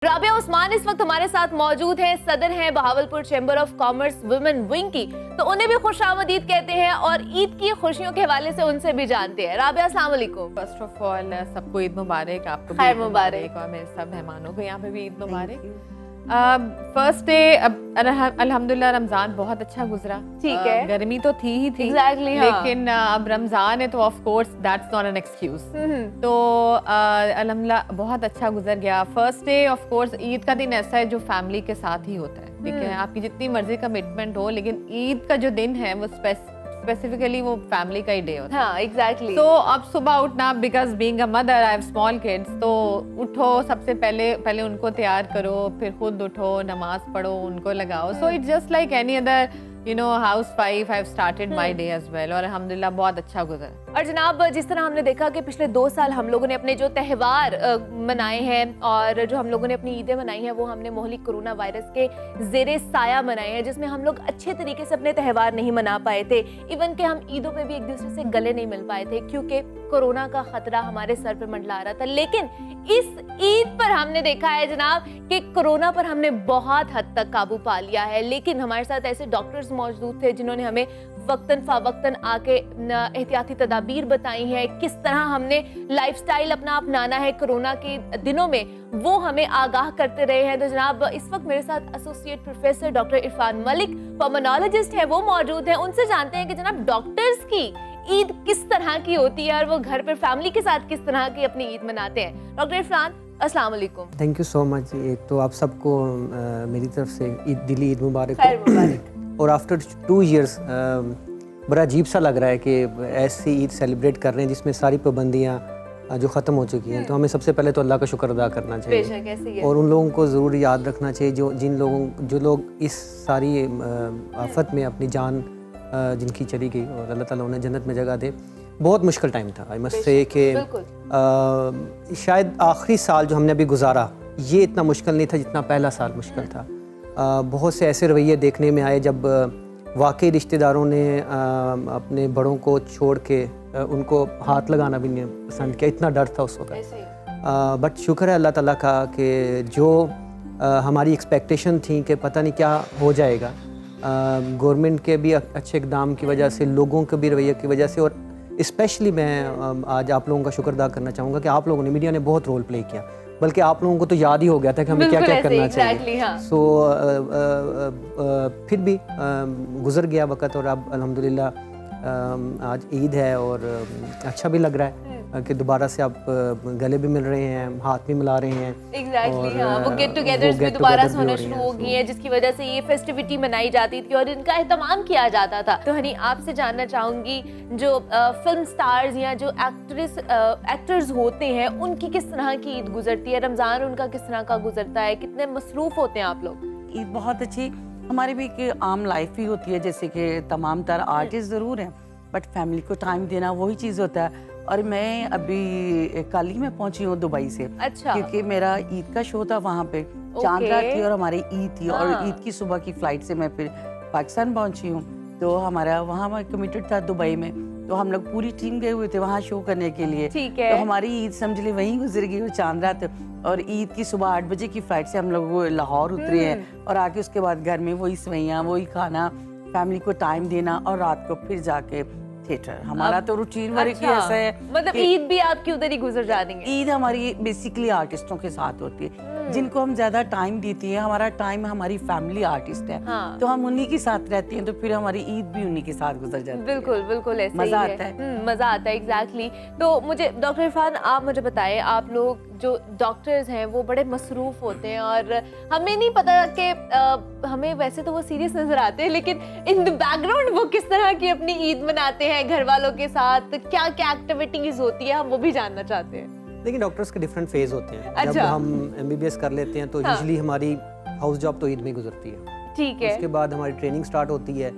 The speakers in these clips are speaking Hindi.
राबिया उस्मान इस वक्त हमारे साथ मौजूद हैं, सदर हैं Bahawalpur chamber of commerce women wing की। तो उन्हें भी खुशामदीद कहते हैं और ईद की खुशियों के हवाले से उनसे भी जानते हैं। राबिया अस्सलाम वालेकुम। फर्स्ट ऑफ ऑल सबको ईद मुबारक, आपको खैर भी मुबारक और मेरे सब मेहमानों को यहाँ पे भी ईद मुबारक। फर्स्ट डे अल्हम्दुलिल्लाह रमज़ान बहुत अच्छा गुजरा। ठीक है, गर्मी तो थी ही थी Exactly, हाँ। लेकिन अब रमज़ान है तो of course that's not an excuse. तो अल्हम्दुलिल्लाह बहुत अच्छा गुजर गया। First day of course Eid का दिन ऐसा है जो फैमिली के साथ ही होता है, ठीक है, आपकी जितनी मर्जी कमिटमेंट हो, लेकिन ईद का जो दिन है वो स्पेसिफिकली वो फैमिली का ही डे होता है। हाँ एग्जैक्टली। तो अब सुबह उठना, because being a mother I have small kids, तो उठो सबसे पहले उनको तैयार करो, फिर खुद उठो, नमाज पढ़ो, उनको लगाओ। So it's just like any other housewife. I have started my day as well और अल्हम्दुलिल्लाह बहुत अच्छा गुजरा। और जनाब, जिस तरह हमने देखा कि पिछले 2 साल हम लोगों ने अपने जो त्यौहार मनाए हैं और जो हम लोगों ने अपनी ईदें मनाई हैं वो हमने मोहलिक कोरोना वायरस के ज़ेरे साया मनाए हैं, जिसमें हम लोग अच्छे तरीके से अपने त्यौहार नहीं मना पाए थे। इवन कि हम ईदों पे भी एक दूसरे से गले नहीं मिल पाए थे क्योंकि कोरोना का खतरा हमारे सर पे मंडला रहा था। लेकिन इस ईद पर हमने देखा है जनाब कि कोरोना पर हमने बहुत हद तक काबू पा लिया है। लेकिन हमारे साथ ऐसे डॉक्टर्स मौजूद थे जिन्होंने हमें वक्तन फ़वक्तन आके एहतियाती तदाबीर बताई हैं, किस तरह हमने लाइफस्टाइल अपना अपनाना है कोरोना के दिनों में, वो हमें आगाह करते रहे हैं। तो जनाब, इस वक्त मेरे साथ associate professor doctor Irfan Malik pulmonologist हैं, वो मौजूद हैं। उनसे जानते हैं कि जनाब डॉक्टर्स की ईद किस तरह की होती है और वो घर पर फैमिली के साथ किस तरह की अपनी ईद मनाते हैं। डॉक्टर इरफान, अस्सलाम वालेकुम। Thank you so much. एक तो आप सबको मेरी तरफ से दिली ईद मुबारक खैर मुबारक। और आफ्टर 2 इयर्स बड़ा अजीब सा लग रहा है कि ऐसी ईद सेलिब्रेट कर रहे हैं जिसमें सारी पाबंदियाँ जो ख़त्म हो चुकी हैं। तो हमें सबसे पहले तो अल्लाह का शुक्र अदा करना चाहिए बेशक ऐसे ही है। और उन लोगों को ज़रूर याद रखना चाहिए जो लोग इस सारी आफत में अपनी जान जिनकी चली गई, और अल्लाह ताला उन्हें जन्नत में जगह दे। बहुत मुश्किल टाइम था। आई मस्ट से कि शायद आखिरी साल जो हमने अभी गुजारा ये इतना मुश्किल नहीं था जितना पहला साल मुश्किल था। बहुत से ऐसे रवैये देखने में आए जब वाकई रिश्तेदारों ने अपने बड़ों को छोड़ के उनको हाथ लगाना भी नहीं पसंद किया, इतना डर था उस वक्त। बट शुक्र है अल्लाह ताला का कि जो हमारी एक्सपेक्टेशन थी कि पता नहीं क्या हो जाएगा, गवर्नमेंट के भी अच्छे इकदाम की वजह से, लोगों के भी रवैये की वजह से, और स्पेशली मैं आज आप लोगों का शुक्र अदा करना चाहूँगा कि आप लोगों ने, मीडिया ने बहुत रोल प्ले किया। बल्कि आप लोगों को तो याद ही हो गया था कि हमें क्या क्या करना चाहिए। हाँ। सो फिर भी गुजर गया वक्त और अब अल्हम्दुलिल्लाह आज ईद है और अच्छा भी लग रहा है कि दोबारा से आप गले भी मिल रहे हैं, हाथ भी मिला रहे हैं। एग्जैक्टली, हाँ, वो गेट टुगेदर्स भी दोबारा से होना शुरू हो गई है, जिसकी वजह से ये फेस्टिविटी मनाई जाती थी और इनका एहतमाम किया जाता था। तो हनी, आपसे जानना चाहूंगी जो फिल्म स्टार्स या जो एक्टर्स होते हैं उनकी किस तरह की ईद गुजरती है, रमज़ान उनका किस तरह का गुजरता है, कितने मसरूफ होते हैं आप लोग? ईद बहुत अच्छी हमारी भी एक आम लाइफ ही होती है, जैसे कि तमाम तर आर्टिस्ट ज़रूर हैं बट फैमिली को टाइम देना वही चीज़ होता है। और मैं अभी कल ही मैं पहुंची हूँ दुबई से। अच्छा। क्योंकि मेरा ईद का शो था वहाँ पे, चांद रात थी और हमारी ईद थी। और ईद की सुबह की फ्लाइट से मैं फिर पाकिस्तान पहुंची हूँ। तो हमारा वहाँ मैं कमिटेड था दुबई में, तो हम लोग पूरी टीम गए हुए थे वहाँ शो करने के लिए। ठीक है। तो हमारी ईद समझ ली वहीं गुजर गई, वो चांद रात। और ईद की सुबह 8 बजे की फ्लाइट से हम लोग वो लाहौर उतरे हैं और आके उसके बाद घर में वही सवैयाँ, वही खाना, फैमिली को टाइम देना और रात को फिर जाके थिएटर। हमारा तो रूटीन वर्क ही ऐसा है। मतलब ईद भी आपकी उधर ही गुजर जाती है? ईद हमारी बेसिकली आर्टिस्टों के साथ होती है जिनको हम ज्यादा टाइम देते हैं। हमारा टाइम हमारी फैमिली आर्टिस्ट है। हाँ। तो हम उन्हीं के साथ रहते हैं, तो फिर हमारी ईद भी उन्हीं के साथ गुजर जाती है। बिल्कुल बिल्कुल ऐसे मजा ही आता है। मजा आता है, एग्जैक्टली। तो मुझे डॉक्टर इरफान, आप मुझे बताएं, आप लोग जो डॉक्टर्स हैं वो बड़े मसरूफ होते हैं और हमें नहीं पता कि हमें वैसे तो वो सीरियस नजर आते हैं, लेकिन इन द बैकग्राउंड वो किस तरह की अपनी ईद मनाते हैं घर वालों के साथ, क्या क्या एक्टिविटीज होती है, हम वो भी जानना चाहते हैं। लेकिन डॉक्टर्स के डिफरेंट फेज होते हैं। अच्छा। जब हम MBBS कर लेते हैं तो यूजुअली हमारी हाउस जॉब तो ईद में गुजरती है। ठीक है। उसके बाद हमारी ट्रेनिंग स्टार्ट होती है,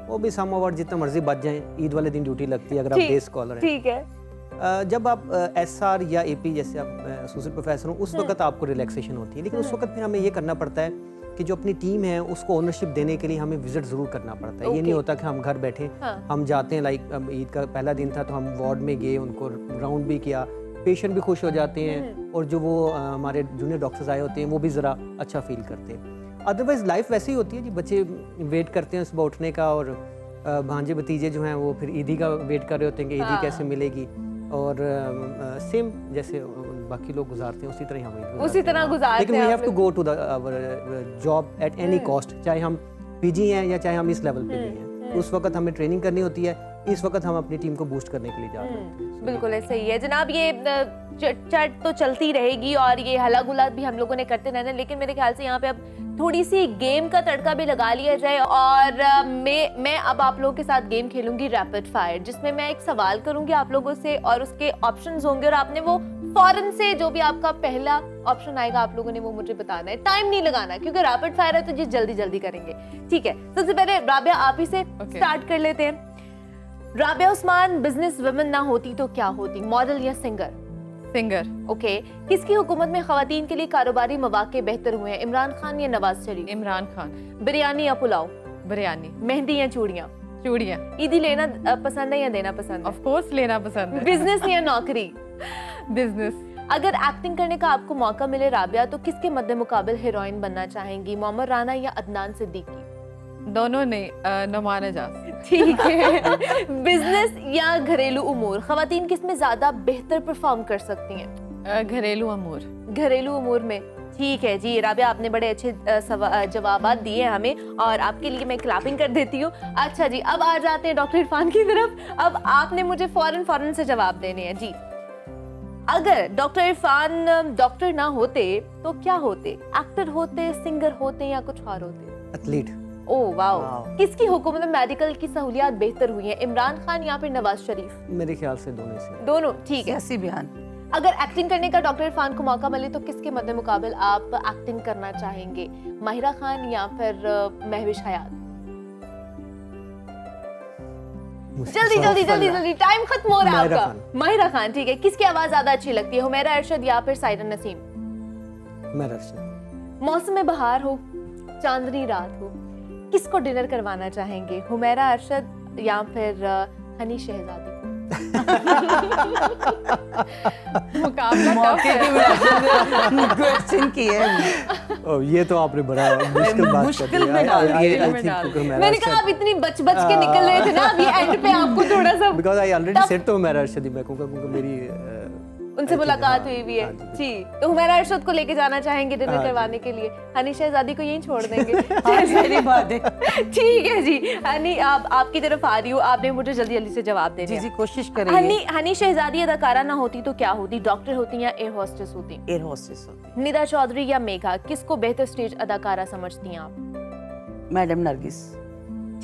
वो भी सम ओवर जितना मर्जी बच जाए, ईद वाले दिन ड्यूटी लगती है अगर आप डे स्कॉलर हैं। ठीक है। जब आप SR या AP जैसे आप एसोसिएट प्रोफेसर हो, उस वक्त आपको रिलैक्सेशन होती है, लेकिन उस वक्त फिर हमें ये करना पड़ता है कि जो अपनी टीम है उसको ओनरशिप देने के लिए हमें विजिट ज़रूर करना पड़ता है। ये नहीं होता कि हम घर बैठे हम जाते हैं, लाइक ईद का पहला दिन था तो हम वार्ड में गए, उनको राउंड भी किया, पेशेंट भी खुश हो जाते हैं और जो वो हमारे जूनियर डॉक्टर्स आए होते हैं वो भी ज़रा अच्छा फील करते हैं। अदरवाइज़ लाइफ वैसी ही होती है जी, बच्चे वेट करते हैं सुबह उठने का और भांजे भतीजे जो हैं वो फिर ईदी का वेट कर रहे होते हैं कि ईदी कैसे मिलेगी, और सेम जैसे बाकी लोग गुजारते हैं उसी तरह हम ईद उसी तरह गुजारते लेकिन हैं वी आप have to go to the job at any cost, चाहे हम पीजी हैं या चाहे हम इस लेवल पे भी हैं। उस वक्त हमें ट्रेनिंग करनी होती है, इस वक्त हम अपनी टीम को बूस्ट करने के लिए जा रहे हैं। बिल्कुल ऐसे ही है जनाब। ये चट तो चलती रहेगी और ये हला गुलात भी हम लोगों ने करते रहना, लेकिन मेरे ख्याल से यहाँ पे अब थोड़ी सी गेम का तड़का भी लगा लिया जाए। और मैं अब आप लोगों के साथ गेम खेलूंगी रैपिड फायर, जिसमें मैं एक सवाल करूंगी आप लोगों से और उसके ऑप्शंस होंगे और आपने वो फौरन से जो भी आपका पहला ऑप्शन आएगा आप लोगों ने वो मुझे बताना है। टाइम नहीं लगाना क्योंकि रैपिड फायर है तो जी जल्दी जल्दी करेंगे, ठीक है। सबसे पहले राबिया आप ही से स्टार्ट कर लेते हैं। राबिया उस्मान बिजनेस वुमन ना होती तो क्या होती, मॉडल या सिंगर? सिंगर। ओके। किसकी हुकूमत में खवातीन के लिए कारोबारी मौके बेहतर हुए हैं, इमरान खान या नवाज शरीफ? इमरान खान। बिरयानी या पुलाव? बिरयानी। मेहंदी या चूड़ियां? चूड़ियाँ। ईदी लेना पसंद है या देना पसंद है? ऑफ कोर्स लेना पसंद है। बिजनेस या नौकरी? बिजनेस। अगर एक्टिंग करने का आपको मौका मिले राबिया तो किसके मद्दे मुकाबिल हीरोइन बनना चाहेंगी, मोहम्मद राना या अदनान सिद्दीकी? दोनों नहीं, नुमान एजाज। ठीक है। बिजनेस या घरेलू उमूर, खवातीन किस में ज्यादा बेहतर परफॉर्म कर सकती हैं? घरेलू अमूर। घरेलू उमूर में। ठीक है जी राबिया, आपने बड़े अच्छे जवाब दिए हमें और आपके लिए मैं क्लैपिंग कर देती हूँ। अच्छा जी, अब आ जाते हैं डॉक्टर इरफान की तरफ। अब आपने मुझे फौरन से जवाब देने हैं जी। अगर डॉक्टर इरफान डॉक्टर ना होते तो क्या होते, एक्टर होते, सिंगर होते या कुछ और होते? एथलीट। Oh wow. किसकी हुकूमत में मेडिकल की सहूलियात बेहतर हुई हैं, इमरान खान या फिर नवाज शरीफ? मेरे ख्याल से दोनों से। दोनों। ठीक है। सियासी बयान। अगर एक्टिंग करने का डॉक्टर इरफान को मौका मिले तो किसके मद्दे मुकाबिल आप एक्टिंग करना चाहेंगे, माहिरा खान या फिर महविश हयात? जल्दी टाइम खत्म हो रहा है आपका। माहिरा खान। ठीक है। किसकी आवाज ज्यादा अच्छी लगती है, हुमैरा अरशद या फिर सायरन नसीम? मैं अरशद। मौसम बहार हो, चांदनी रात हो, किसको डिनर करवाना चाहेंगे, हुमैरा अरशद या फिर हनी शहजादी? मुकाबला मौके की क्वेश्चन की है। ये तो आपने बड़ा मुश्किल बात मुश्किल में डाल दिया। मैंने कहा आप इतनी बच के निकल रहे थे ना, अभी एंड पे आपको थोड़ा सा बिकॉज़ आई ऑलरेडी सेड तो मेरा अरशद ही मैं कहूंगा क्योंकि मेरी उनसे मुलाकात हुई भी है जी। तो हुमैरा अरशद को लेके जाना चाहेंगे डिनर करवाने के लिए, हनी शहजादी को यहीं छोड़ देंगे? मेरी बात है। ठीक है जी। हनी आपकी तरफ आ रही हूँ, आपने मुझे जल्दी जल्दी से जवाब देने हैं। जी कोशिश करेंगे। हनी शहजादी अदाकारा ना होती तो क्या होती, डॉक्टर होती या एयर होस्टेस होती? एयर होस्टेस होती। निदा चौधरी या मेघा, किसको बेहतर स्टेज अदाकारा समझती हैं आप? मैडम नरगिस।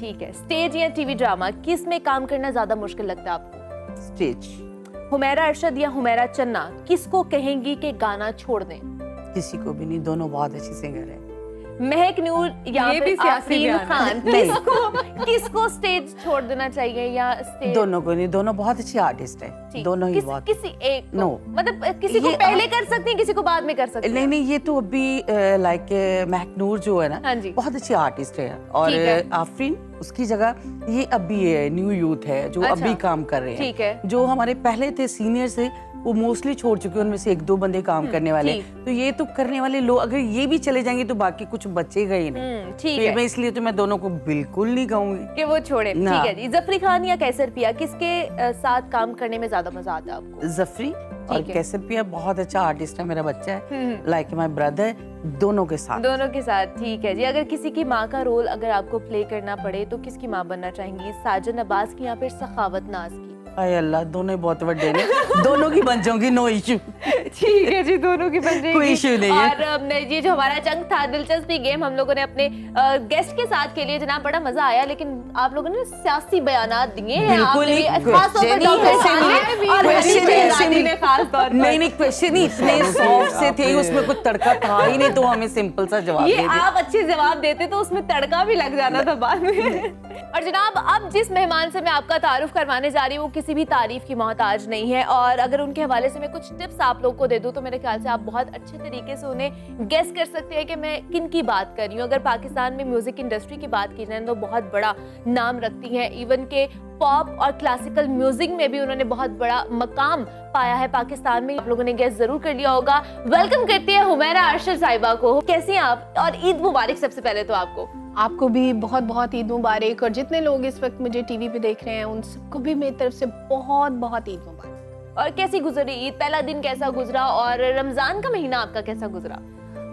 ठीक है। स्टेज या टीवी ड्रामा, किस में काम करना ज्यादा मुश्किल लगता है आपको? स्टेज। हुमैरा अरशद या हुमैरा चन्ना, किसको कहेंगी कि गाना छोड़ दें? किसी को भी नहीं, दोनों बहुत अच्छी सिंगर है। महक नूर या ये भी फिर सियासी आफरीन बयान है। खान, किसको स्टेज छोड़ देना चाहिए या स्टेज? दोनों को नहीं, दोनों बहुत अच्छे आर्टिस्ट है। ठीक। दोनों ही बहुत। किसी एक को? No। मतलब किसी को ये पहले कर सकती हैं, किसी को बाद में कर सकती हैं? नहीं ये तो अभी लाइक महकनूर जो है ना, हाँ जी। बहुत अच्छी आर्टिस्ट है। और ठीक है। आफरीन उसकी जगह ये अभी न्यू यूथ है जो अच्छा। अभी काम कर रहे हैं। ठीक है। जो हमारे पहले थे सीनियर से वो मोस्टली छोड़ चुके हैं, उनमें से 1-2 बंदे काम करने वाले। ठीक। तो ये तो करने वाले लोग अगर ये भी चले जाएंगे तो बाकी कुछ बचेगा ही नहीं। ठीक तो है मैं इसलिए तो मैं दोनों को बिल्कुल नहीं कहूंगी कि वो छोड़े। ना। ठीक है जी। जफरी खान या कैसर पिया, किसके साथ काम करने में ज्यादा मजा आता है आपको? जफरी और ठीक है। कैसर पिया बहुत अच्छा आर्टिस्ट है, मेरा बच्चा है, लाइक माय ब्रदर, दोनों के साथ। दोनों के साथ। ठीक है जी। अगर किसी की माँ का रोल अगर आपको प्ले करना पड़े तो किसकी माँ बनना चाहेंगी, साजन अब्बास की या फिर सखावत नाज की? हाय अल्लाह, दोनों ही बहुत बड़े ने, दोनों की बन जाऊंगी, नो इशू। ठीक है जी, दोनों की बन जाएगी। कोई issue नहीं है। और ये जो हमारा जंग था, दिलचस्पी गेम हम लोगों ने अपने गेस्ट के साथ खेली, जनाब बड़ा मजा आया, लेकिन आप लोगों ने सियासी बयानात दिए हैं। बिल्कुल आपने नहीं, भी, खास तौर पर question ही डॉक्टर ऐसे खान नहीं, ने और question हनी ही ऐसे शहजादी नहीं। ने खास तौर पर। नहीं क्वेश्चन ही इतने सॉफ्ट से थे, उसमें कुछ तड़का था ही नहीं, तो हमें सिंपल सा जवाब ये दे दिया। आप अच्छे जवाब देते तो उसमें तड़का भी लग जाना था बाद में। और जनाब अब जिस मेहमान से मैं आपका तारुफ करवाने जा रही हूँ वो किसी भी तारीफ की मोहताज नहीं है और और अगर उनके हवाले से मैं कुछ टिप्स आप लोग को दे दूं तो मेरे ख्याल से आप बहुत अच्छे तरीके से उन्हें गेस कर सकते हैं कि मैं किन की बात कर रही हूँ। अगर पाकिस्तान में म्यूजिक इंडस्ट्री की बात की जाए तो बहुत बड़ा नाम रखती हैं, इवन के पॉप और क्लासिकल म्यूजिक में भी उन्होंने बहुत बड़ा मकाम पाया है पाकिस्तान में। आप लोगों ने गेस जरूर कर लिया होगा। वेलकम करते हैं हुमैरा अरशद साहिबा को। कैसी हैं आप और ईद मुबारक सबसे पहले तो आपको। आपको भी बहुत बहुत ईद मुबारक, और जितने लोग इस वक्त मुझे टीवी पे देख रहे हैं उन सबको भी मेरी तरफ से बहुत बहुत ईद मुबारक। और कैसी गुजरी ईद, पहला दिन कैसा गुजरा और रमजान का महीना आपका कैसा गुजरा?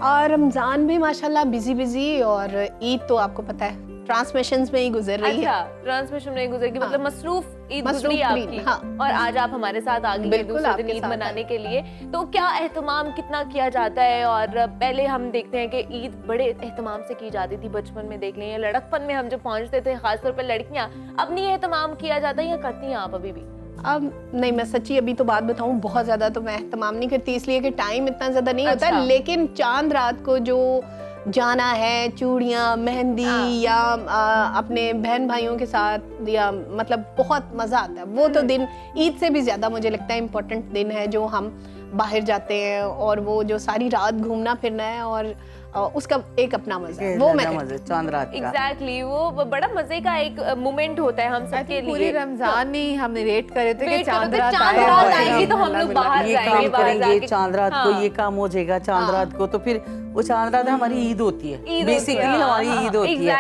और रमजान भी माशाल्लाह बिजी और ईद तो आपको पता है ट्रांसमिशंस में ही गुजर रही है। ट्रांसमिशन में गुजर की हाँ। मतलब मसरूफ ईद मसरूफ गुजरी तरीन, आपकी। हाँ। और आज आप हमारे साथ आ गई हैं बिल्कुल दूसरे आपके दिन ईद साथ मनाने के लिए। तो क्या एहतमाम कितना किया जाता है? और पहले हम देखते हैं कि ईद बड़े एहतमाम से की जाती थी, बचपन में देख लें, लड़कपन में हम जब पहुंचते थे, खासतौर पर लड़कियां, अब नहीं एहतमाम किया जाता या करती हैं आप अभी भी? अब नहीं, मैं सच्ची अभी तो बात बताऊं, बहुत ज्यादा तो मैं एहतमाम नहीं करती इसलिए कि टाइम इतना ज्यादा नहीं होता। अच्छा। लेकिन चांद रात को जो जाना है, चूड़ियाँ, मेहंदी या अपने बहन भाइयों के साथ, या मतलब बहुत मजा आता है। वो तो दिन ईद से भी ज्यादा मुझे लगता है इम्पोर्टेंट दिन है, जो हम बाहर जाते हैं और वो जो सारी रात घूमना फिरना है और उसका एक अपना मजा है, वो मैं मजा चांद रात का। एग्जैक्टली, वो बड़ा मजे का एक मोमेंट होता है हम सबके लिए। पूरी रमजान ही हम वेट कर रहे थे कि वेट चांद करते थे, रात चांद आए रात और आएगी तो हम अल्लाह लोग मिला। बाहर ये जाएंगे, काम बाहर करेंगे जाके। चांद रात को, हाँ। ये काम हो जाएगा चांद रात को, तो फिर वो चांद रात हमारी ईद होती है, ईद होती है, बेसिकली हमारी ईद होती है।